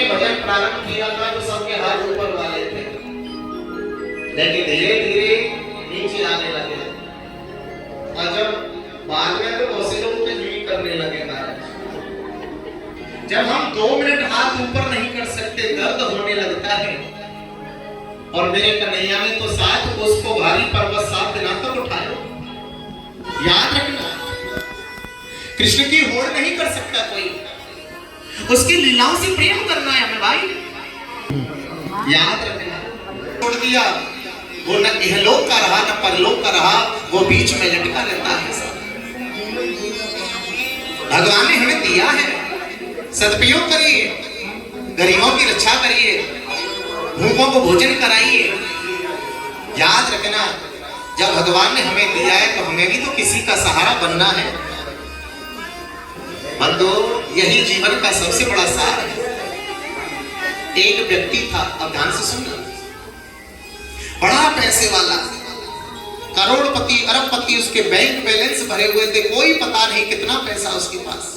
ने भजन प्रारंभ किया था तो सबके हाथ ऊपर वाले थे, लेकिन धीरे धीरे नीचे आने लगे और जब बाद में तो बहुत से लोग तजवीज करने लगे महाराज। जब हम 2 मिनट हाथ ऊपर नहीं कर सकते दर्द होने लगता है। और मेरे कन्हैया ने तो साथ उसको भारी पर्वत 7 दिनों तक उठाया। याद रखना, कृष्ण की होड़ नहीं कर सकता कोई, उसकी लीलाओं से प्रेम करना है हमें भाई, याद रखना। छोड़ दिया वो, न इहलोक का रहा न परलोक का रहा, वो बीच में लटका रहता है। भगवान ने हमें दिया है, सदुपयोग करिए, गरीबों की रक्षा करिए, भूखों को भोजन कराइए। याद रखना, जब भगवान ने हमें दिया है तो हमें भी तो किसी का सहारा बनना है। बंदो, यही जीवन का सबसे बड़ा सार है। एक व्यक्ति था, अब ध्यान से सुनना, बड़ा पैसे वाला, करोड़पति अरबपति, उसके बैंक बैलेंस भरे हुए थे, कोई पता नहीं कितना पैसा उसके पास,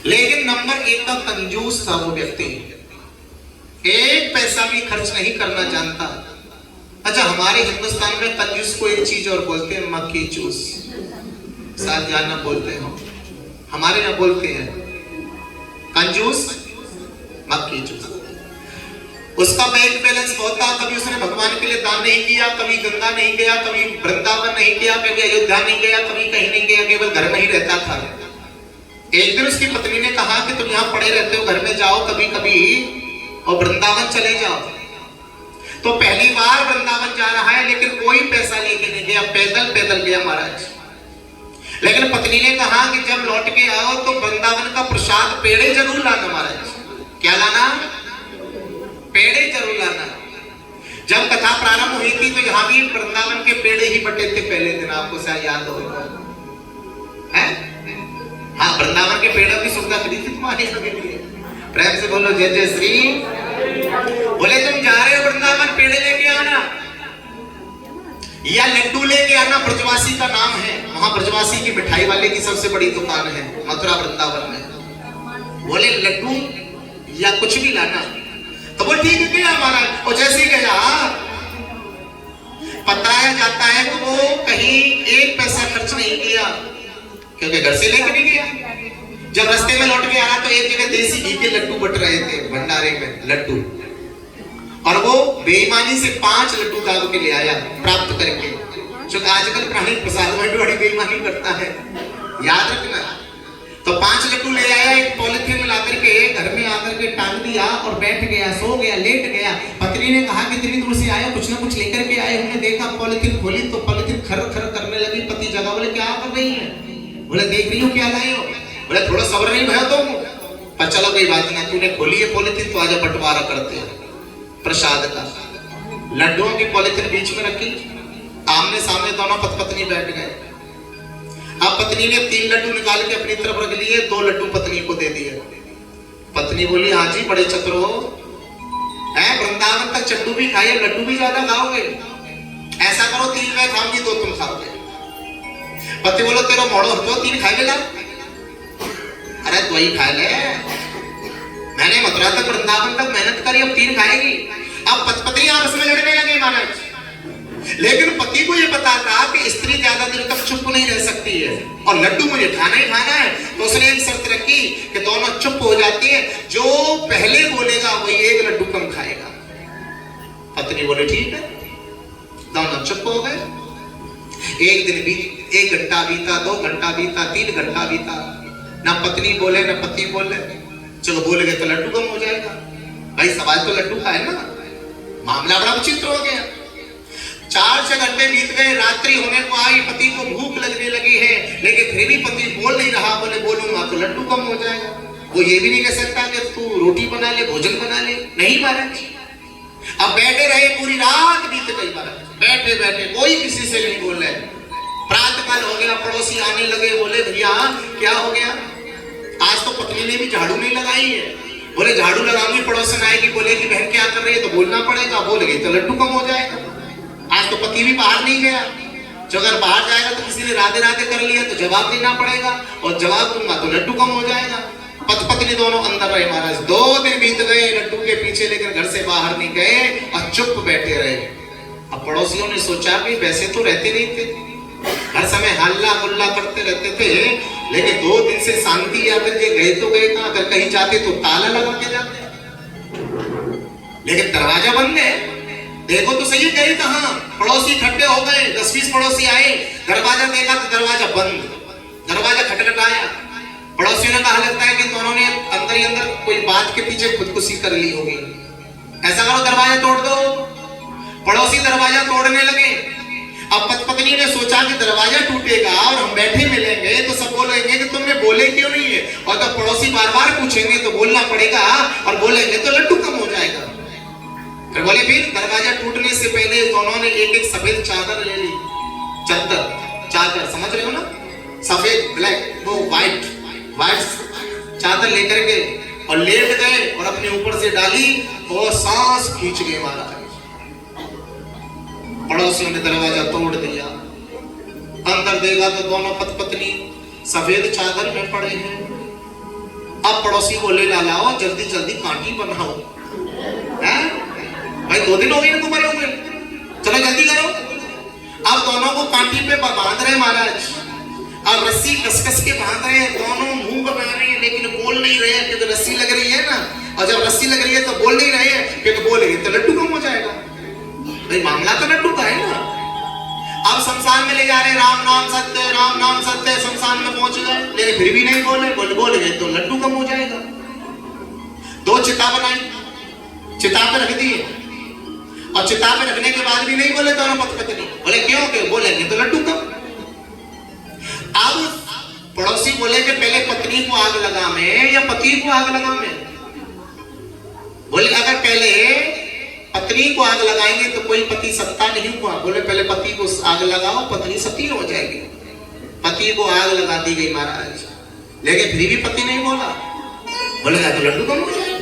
लेकिन नंबर 1 का कंजूस था वो व्यक्ति, एक पैसा भी खर्च नहीं करना जानता। अच्छा, हमारे हिंदुस्तान में कंजूस को एक चीज और बोलते हैं, मक्खी चूस, शायद जानना बोलते हैं, हमारे यहाँ बोलते हैं कंजूस, मक्खी चूस। उसका बैंक बैलेंस बहुत था, कभी उसने भगवान के लिए दान नहीं किया, कभी गंगा नहीं गया, कभी वृंदावन नहीं किया, कभी अयोध्या नहीं गया, कभी कहीं नहीं गया, केवल घर में ही रहता था। एक दिन उसकी पत्नी ने कहा कि तुम यहाँ पड़े रहते हो, घर में जाओ कभी कभी और वृंदावन चले जाओ। तो पहली बार वृंदावन जा रहा है, लेकिन कोई पैसा लेके नहीं गया, पैदल पैदल गया महाराज। लेकिन पत्नी ने कहा कि जब लौट के आओ तो वृंदावन का प्रसाद पेड़े जरूर लाना महाराज। क्या लाना? पेड़े जरूर लाना। जब कथा प्रारंभ हुई थी तो यहाँ भी वृंदावन के पेड़े ही बटे थे पहले दिन, आपको शायद याद होगा। हाँ, वृंदावन के पेड़ों की सुविधा करी थी तुम्हारे लिए। प्रेम से बोलो जय जय श्री। बोले तुम जा रहे हो वृंदावन, पेड़े लेके आना या लड्डू लेके आना, ब्रजवासी का नाम है, वहां ब्रजवासी की मिठाई वाले की सबसे बड़ी दुकान है मथुरा वृंदावन में। बोले लड्डू या कुछ भी लाना, तो वो ठीक है क्या हमारा। और जैसे ही गया, बताया जाता है कि वो कहीं एक पैसा खर्च नहीं किया, क्योंकि घर से लेके नहीं गया। जब रास्ते में लौट के आया तो एक जगह देसी घी के लड्डू बट रहे थे भंडारे में, लड्डू, और वो बेईमानी से 5 लड्डू दाग के ले आया प्राप्त करके। जो आजकल प्राणी प्रसाद में बड़ी बेईमानी करता है, याद रखना। तो 5 लड्डू ले आया, एक पॉलिथीन में लाकर के घर में आकर के टांग दिया और बैठ गया, सो गया, लेट गया। पत्नी ने कहा कि इतनी दूर से आए, कुछ ना कुछ लेकर के आए। हमने देखा पॉलिथीन खोली तो पॉलिथीन खर खर करने लगी। पति जगा, बोले क्या कर रही है? बोले देख रही हूँ क्या लाए हो। बोले थोड़ा सब्र नहीं भया तुम, पर चलो कोई बात नहीं, तूने खोली है पॉलिथीन तो आजा बंटवारा करते हैं प्रसाद का। लड्डुओं की पॉलिथीन बीच में रखी, आमने सामने दोनों पत्नी बैठ गए। अब पत्नी ने 3 लड्डू निकाल के अपनी तरफ रख लिए, 2 लड्डू पत्नी को दे दिए। पत्नी बोली हाँ जी बड़े चतुर हो, वृंदावन तक चट्टू भी खाए, लड्डू भी ज्यादा खाओगे। ऐसा करो 3 मैं खाऊंगी, 2 तुम खाओगे। पति बोलो तेरा मोड़ो हटो, 3 खाए ला। अरे 2 ही खा ले, मैंने मथुरा तक वृंदावन तक मेहनत करी, अब 3 खाएगी। अब पति आपस में लड़ने लगे महाराज। लेकिन पति को ये पता था कि स्त्री ज्यादा देर तक चुप नहीं रह सकती है और लड्डू मुझे खाना ही खाना है। तो उसने एक शर्त रखी कि दोनों चुप हो जाती है, जो पहले बोलेगा वही 1 लड्डू कम खाएगा। पत्नी बोले ठीक है, दोनों चुप हो गए। एक दिन बीत, 1 घंटा बीता, 2 घंटा बीता, 3 घंटा बीता, ना पत्नी बोले ना पति बोले। चलो बोल गए तो लड्डू कम हो जाएगा, भाई सवाल तो लड्डू का है ना। मामला बड़ा विचित्र हो गया। 4-6 घंटे बीत गए, रात्रि होने को आई, पति को भूख लगने लगी है, लेकिन फिर भी पति बोल नहीं रहा। बोले बोलूंगा तो लड्डू कम हो जाएगा। वो ये भी नहीं कह सकता कि तू रोटी बना ले, भोजन बना ले, नहीं महाराज। अब बैठे रहे, पूरी रात बीत गई महाराज, बैठे बैठे, कोई किसी से नहीं बोल रहे। प्रातः काल हो गया, पड़ोसी आने लगे, बोले भैया क्या हो गया, आज तो पत्नी ने भी झाड़ू नहीं लगाई है। बोले झाड़ू लगाऊंगी, पड़ोसन आएगी, बोलेगी बहन क्या कर रही है, तो बोलना पड़ेगा। बोल गई तो लड्डू कम हो जाएगा। आज तो पति भी बाहर नहीं गया, जो अगर बाहर जाएगा तो किसी ने राधे राधे कर लिया तो जवाब देना पड़ेगा, और जवाब दूंगा तो लड्डू कम हो जाएगा। पत्नी दिन दोनों अंदर रहे महाराज। 2 दिन बीत गए लड्डू के पीछे, लेकिन घर से बाहर नहीं गए और चुप बैठे रहे। अब पड़ोसियों ने सोचा कि वैसे तो रहते नहीं थे, हर समय हल्ला गुल्ला करते रहते थे, लेकिन 2 दिन से शांति है। अगर ये गए तो गए कहां? अगर कहीं जाते तो ताला लगा के जाते, लेकिन दरवाजा बंद है। देखो तो सही, गए कहां? पड़ोसी इकट्ठे हो गए, 10-20 पड़ोसी आए, दरवाजा देखा तो दरवाजा बंद। दरवाजा खटखटाया, पड़ोसियों ने कहा लगता है कि दोनों ने अंदर ही अंदर कोई बात के पीछे खुदकुशी कर ली होगी, ऐसा करो दरवाजा तोड़ दो। पड़ोसी दरवाजा तोड़ने लगे। अब पत्नी ने सोचा कि दरवाजा टूटेगा और हम बैठे मिलेंगे तो सब बोलेंगे कि तुमने बोले क्यों नहीं है, और तो पड़ोसी बार बार पूछेंगे तो बोलना पड़ेगा, और बोलेंगे तो लड्डू कम हो जाएगा। फिर बोले फिर दरवाजा टूटने से पहले दोनों ने एक सफेद चादर ले ली। चादर समझ रहे हो ना, सफेद ब्लैक, वो व्हाइट चादर लेकर के और लेट गए और अपने ऊपर से डाली और सांस खींच गए महाराज। पड़ोसियों ने दरवाजा तोड़ दिया, अंदर देखा तो दोनों पत्नी सफेद चादर में पड़े हैं। अब पड़ोसी बोले लालाओ जल्दी जल्दी कांटी बनाओ, भाई 2 दिन हो गए तुम्हारे हुए, चलो जल्दी करो। अब दोनों को कांटी पे बांध रहे महाराज, अब रस्सी कस के बांध रहे हैं, दोनों मुंह बना रहे हैं लेकिन बोल नहीं रहे हैं क्योंकि रस्सी लग रही है ना, और जब रस्सी लग रही है तो बोल नहीं रहे हैं क्योंकि बोलेंगे तो लड्डू कम हो जाएगा। भाई मामला तो लड्डू का है ना। अब शमशान में ले जा रहे, राम नाम सत्य, शमशान में पहुंच गए, लेकिन फिर भी नहीं बोले गए तो लड्डू कम हो जाएगा। 2 चिता बनाई, चिता पे रख दिए, और चिता पे रखने के बाद भी नहीं बोले दोनों पत्नी। बोले क्यों? बोलेंगे तो लड्डू कम। अब पड़ोसी बोले कि पहले पत्नी को आग लगा में या पति को आग लगा में? बोले अगर पहले पत्नी को आग लगाएंगे तो कोई पति सत्ता नहीं हुआ। बोले पहले पति को आग लगाओ, पत्नी सती हो जाएगी। पति को आग लगा दी गई महाराज, लेकिन फिर भी पति नहीं बोला। बोले तो लड्डू कम हो जाएगा,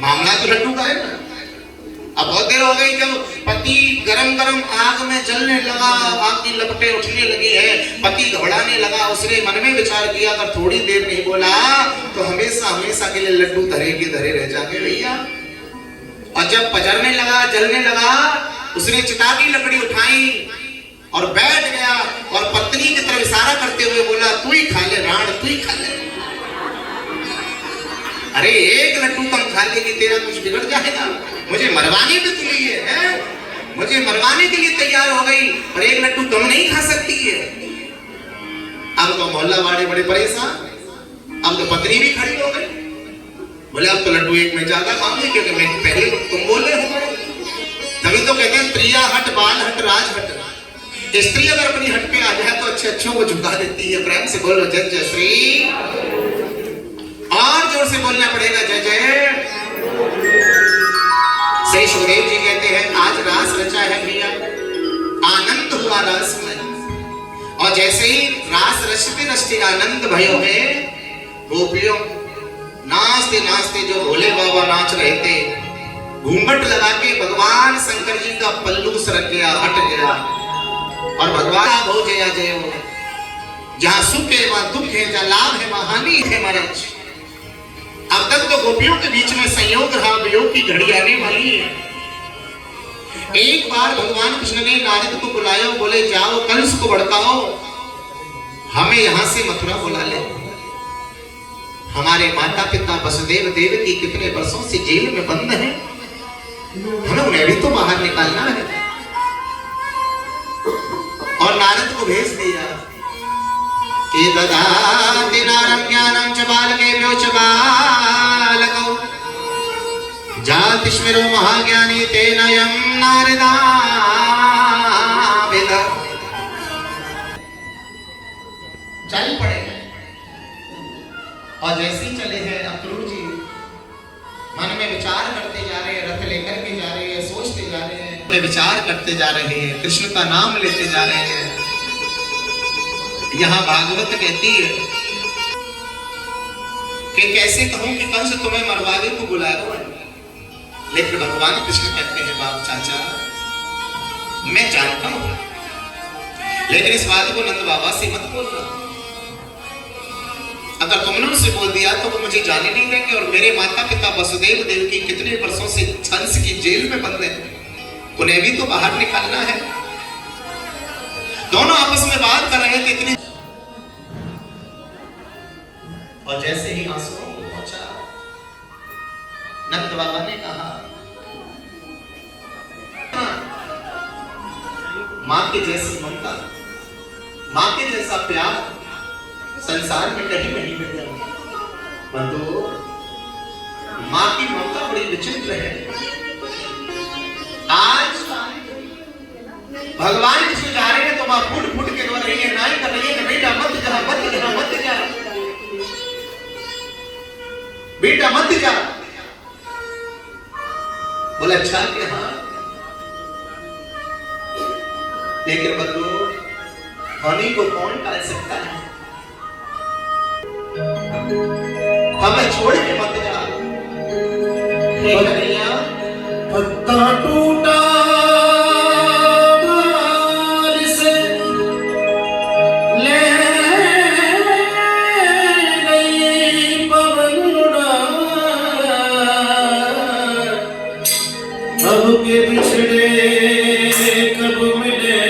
मामला तो लड्डू का है ना। अब बहुत देर हो गई, जब पति गरम आग में जलने लगा, आग की लपटें उठने लगी है, पति घबराने लगा। उसने मन में विचार किया अगर थोड़ी देर नहीं बोला तो हमेशा के लिए लड्डू धरे के धरे रह जाएंगे भैया। और जब पजरने लगा, जलने लगा, उसने चिता की लकड़ी उठाई और बैठ गया और पत्नी की तरफ इशारा करते हुए बोला तू ही खा ले राण, तू ही खा ले। अरे 1 लड्डू कम खा लेगी तेरा कुछ बिगड़ जाएगा? मुझे मरवाने पे तुली है, मुझे मरवाने के लिए तैयार हो गई, और 1 लड्डू कम नहीं खा सकती है। अब तो मोहल्ला वाले बड़े परेशान, अब तो पत्नी भी खड़ी हो गई। बोले अब तो लड्डू 1 में ज्यादा मांगे क्योंकि मैं पहले तुम बोले हो। तभी तो कहते हैं प्रिया हट बाल हट राज हट। स्त्री अगर अपनी हट पे आ जाए तो अच्छों को झुका देती है। प्रेम से बोलो जय जय श्री, और जोर से बोलना पड़ेगा जय जय। श्री सुखदेव जी कहते हैं आज रास रचा है भैया, आनंद हुआ रास में, और जैसे ही रास रचते रचते आनंद भयो है, गोपियों नाचते नाचते जो भोले बाबा नाच रहे थे, घूंघट लगा के भगवान शंकर जी का पल्लू सरक गया, हट गया, और भगवान हो जया जय हो। जहां सुख है वहां दुख है, जहां लाभ है वहां हानि है महाराज। अब तक तो गोपियों के बीच में संयोग रहा, वियोग की घड़ी आने वाली है। एक बार भगवान कृष्ण ने नारद को बुलाया, बोले जाओ कंस को भड़काओ, हमें यहां से मथुरा बुला ले। हमारे माता पिता वसुदेव देवकी कितने वर्षों से जेल में बंद हैं, हमें उन्हें भी तो बाहर निकालना है। और नारद को भेज दिया कि ददाति नारं ज्ञानं च बालकेभ्यो च बालकौ जातिस्मिरो महाज्ञानी तेनयं नारदाविद। चल पड़े और जैसे ही चले हैं अक्रूर जी मन में विचार करते जा रहे हैं, रथ लेकर के जा रहे हैं, सोचते जा रहे हैं, विचार करते जा रहे हैं, कृष्ण का नाम लेते जा रहे हैं। यहाँ भागवत कहती है कि कैसे कहूं कि कंस तुम्हें मरवाने को बुला रहा है, लेकिन भगवान कृष्ण कहते हैं बाप चाचा मैं जानता हूं, लेकिन इस बात को नंद बाबा से मत बोलना। अगर तुमने उनसे बोल दिया तो वो मुझे मुझे जाने नहीं देंगे और मेरे माता पिता वसुदेव देव की कितने वर्षों से हंस की जेल में बंद है, उन्हें भी तो बाहर निकालना है। दोनों आपस में बात कर रहे थे इतनी, और जैसे ही आंसुओं को पहुंचा, नंद बाबा ने कहा, मां के जैसी ममता, मां के जैसा प्यार संसार में कहीं नहीं मिलता। बंधु, मां की ममता बड़ी विचित्र है। आज भगवान जिसको जा रहे हैं तो मां फूट फूट के रो रही है, नाई कर रही है, बेटा मत जा, मत जा, मत जा, बेटा मत जा। बोला अच्छा कि हाँ, लेकिन बंधु, ध्वनि को कौन टाल सकता है? हमें छोड़ के मत जा। पत्ता टूटा से ले गई पवन उड़ा, अब के बिछड़े कब मिले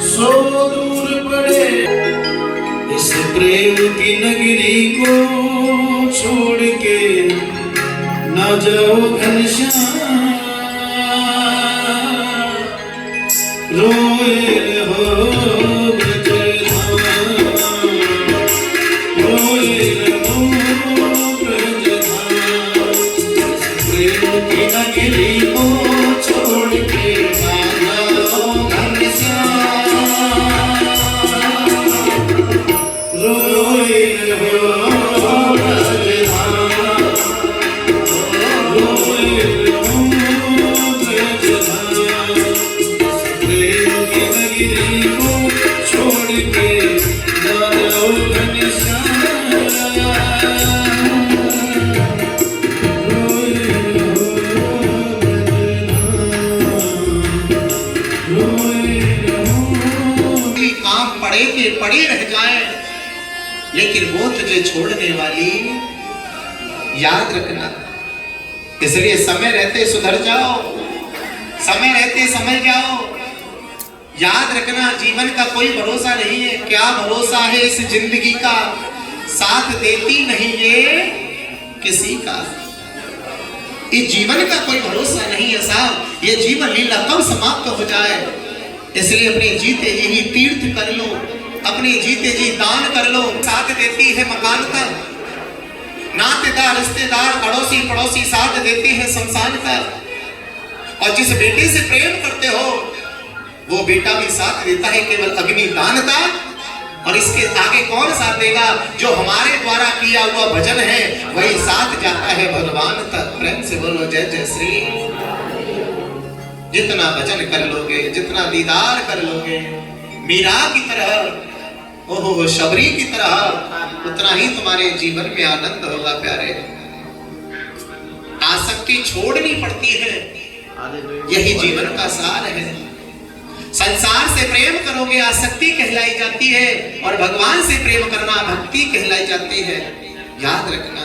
सो दूर पड़े। इस प्रेम की नगरी को छोड़ के ना जाओ घनश्याम, रोए हो ब्रजधाम, रोए हो ब्रजधाम। प्रेम की नगरी को छोड़ के ना जाओ घनश्याम, रोए हो पड़े रह जाए, लेकिन वो तुझे छोड़ने वाली याद रखना। इसलिए समय रहते सुधर जाओ, समय रहते समझ जाओ। याद रखना, जीवन का कोई भरोसा नहीं है। क्या भरोसा है इस जिंदगी का, साथ देती नहीं ये किसी का। इस जीवन का कोई भरोसा नहीं है साहब। ये जीवन लीला कब समाप्त हो जाए। इसलिए अपने जीते जी ही तीर्थ कर लो, अपने जीते जी दान कर लो। साथ देती है मकान का, नातेदार रिश्तेदार अड़ोसी पड़ोसी साथ देती है शमशान का। और जिस बेटे से प्रेम करते हो वो बेटा भी साथ देता है केवल अग्नि दान का। और इसके आगे कौन साथ देगा? जो हमारे द्वारा किया हुआ भजन है वही साथ जाता है भगवान तक। प्रेम से बोलो जय जय श्री। जितना भजन कर लोगे, जितना दीदार कर लोगे मीरा की तरह, ओहो शबरी की तरह, उतना ही तुम्हारे जीवन में आनंद होगा प्यारे। आसक्ति छोड़नी पड़ती है, यही जीवन का सार है। संसार से प्रेम करोगे आसक्ति कहलाई जाती है, और भगवान से प्रेम करना भक्ति कहलाई जाती है। याद रखना,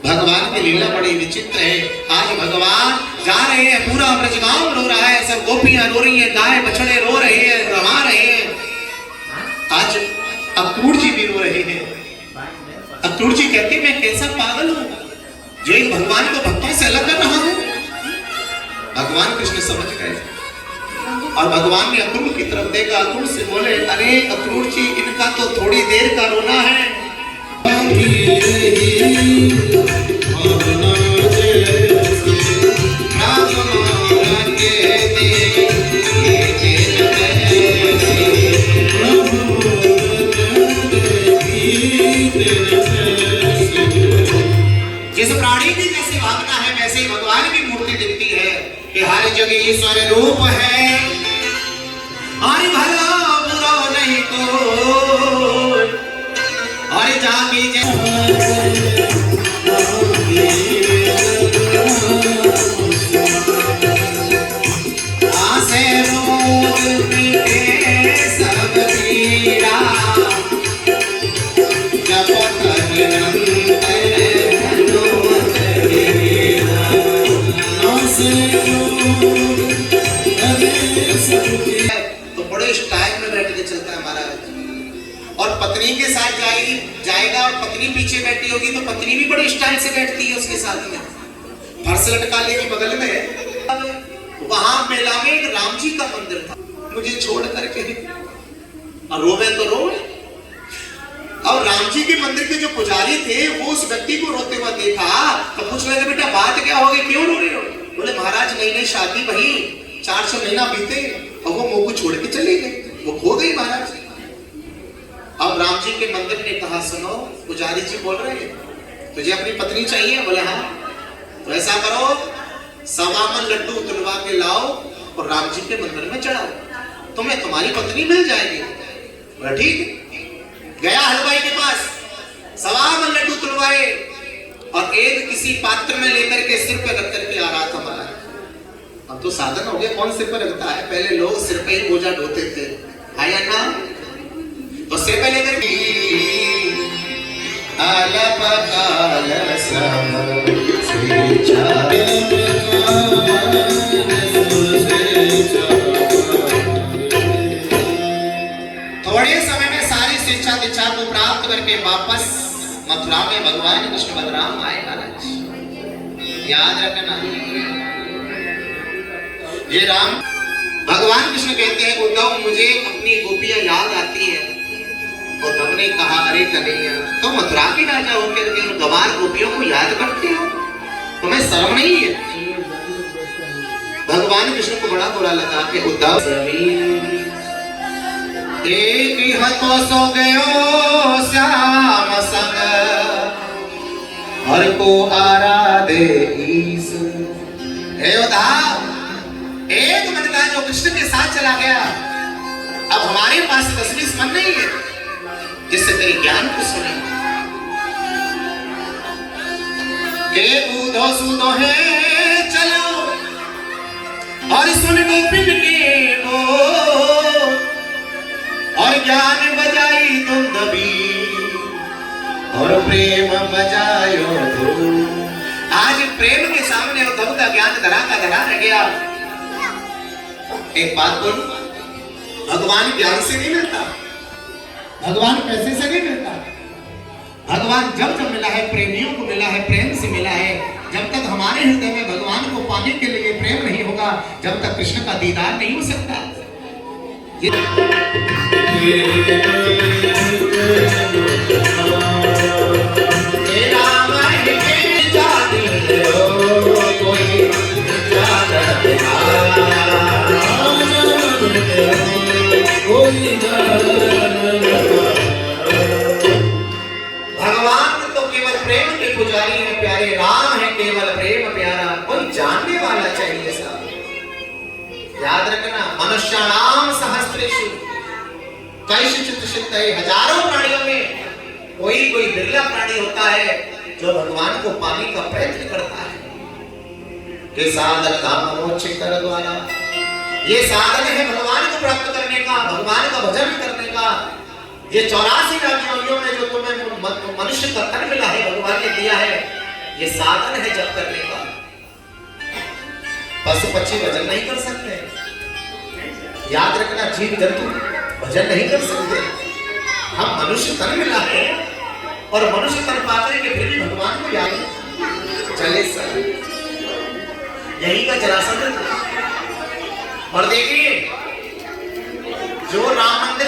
भगवान की लीला बड़ी विचित्र है। आज भगवान जा रहे हैं, पूरा ब्रजगांव रो रहा है, सब गोपियां रो रही हैं, गाय बछड़े रो रहे हैं, रमा रहे हैं। आज अक्रूर जी भी रो रहे हैं। अक्रूर जी कहते मैं कैसा पागल हूं जो एक भगवान को भक्तों से अलग कर रहा हूं। भगवान कृष्ण समझ गए और भगवान ने अक्रूर की तरफ देखा। अक्रूर से बोले, अरे अक्रूर जी, इनका तो थोड़ी देर का रोना है। जिस प्राणी की जैसी भावना है वैसे ही भगवान की मूर्ति दिखती है कि हर जगह ईश्वर रूप है और भला बुरा नहीं कोई और जागी आसे रोग मिटे सब पीड़ा के साथ जाएगा और पत्नी पीछे बैठी होगी तो पत्नी भी बड़े स्टाइल से बैठती है उसके साथ में, फर्श लटका लेगी बगल में। वहां मेला में एक राम जी का मंदिर था, मुझे छोड़ करके और रोवे तो रोवे। और राम जी के मंदिर के जो पुजारी थे वो उस व्यक्ति को रोते हुए देखा तो पूछ लगे बेटा बात क्या हो गई, क्यों रो रहे हो? बोले महाराज नई नई शादी वही 400 महीना बीते और वो मुंह को छोड़ के चली गई, वो खो गई महाराज। अब राम जी के मंदिर ने कहा सुनो पुजारी जी बोल रहे हैं तुझे अपनी पत्नी चाहिए? बोले हाँ। तो ऐसा करो 1.25 मन लड्डू तुलवा के लाओ और राम जी के मंदिर में चढ़ाओ, तुम्हें तुम्हारी पत्नी मिल जाएगी। बोला ठीक। गया हलवाई के पास 1.25 मन लड्डू तुलवाए और एक किसी पात्र में लेकर के सिर पर रख करके आ रहा था महाराज। अब तो साधन हो गया, कौन सिर पर रखता है, पहले लोग सिर पे ही बोझा ढोते थे, आया ना तो सिर पे लेकर थोड़े समय में सारी शिक्षा दीक्षा को प्राप्त करके वापस मथुरा में भगवान कृष्ण बलराम आए महाराज। याद रखना ये राम भगवान कृष्ण कहते हैं उद्धव मुझे अपनी गोपियां याद आती है। उद्धव ने कहा अरे कन्हैया तो मथुरा के राजा होकर के गवार गोपियों को याद करते हो, तुम्हें शर्म नहीं है? भगवान कृष्ण को बड़ा बुरा लगा कि उद्धव एक ही हाथों सो गयो श्याम संग हर को आराधे ईस। हे उद्धव एक मन का जो कृष्ण के साथ चला गया, अब हमारे पास 10-20 मन नहीं है जिससे तेरे ज्ञान को सुने। के बूढ़ो सुनो है चलो और सुन गोपिन के बोल और ज्ञान बजाई तुम दबी और प्रेम बजायो धूम। आज प्रेम के सामने उद्धव का ज्ञान धरा का धरा रह गया। एक बात बोलूं, भगवान ज्ञान से नहीं मिलता, भगवान पैसे से नहीं मिलता। भगवान जब जब मिला है प्रेमियों को मिला है, प्रेम से मिला है। जब तक हमारे हृदय में भगवान को पाने के लिए प्रेम नहीं होगा, जब तक कृष्ण का दीदार नहीं हो सकता। भगवान तो केवल प्रेम के पुजारी है प्यारे, राम है केवल प्रेम प्यारा, कोई जानने वाला चाहिए साहब। याद रखना मनुष्याणाम सहस्रेषु कैश्चित् सिद्धये, हजारों प्राणियों में कोई कोई बिरला प्राणी होता है जो भगवान को पाने का प्रयत्न करता है। कि साधन धाम मोक्ष कर द्वारा, ये साधन है भगवान को प्राप्त करने का, भगवान का भजन करने का। ये 84 योनियों में जो तुम्हें मनुष्य का तन मिला है भगवान ने दिया है, ये साधन है जप करने का। पशु पक्षी भजन नहीं कर सकते, याद रखना जीव जंतु भजन नहीं कर सकते। हम मनुष्य तन मिला है और मनुष्य तन पाकर के फिर भी भगवान को याद चले सर, यही का जरासंध था। और देखिए जो राम मंदिर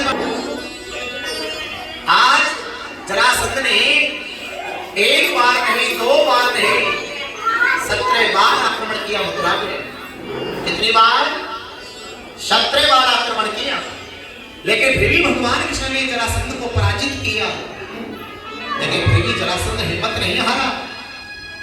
आज जरासंध ने एक बार नहीं 2 बार नहीं 17 बार आक्रमण किया मथुरा में। कितनी बार? 17 बार आक्रमण किया, लेकिन फिर भी भगवान कृष्ण ने जरासंध को पराजित किया। लेकिन फिर भी जरासंध हिम्मत नहीं हारा।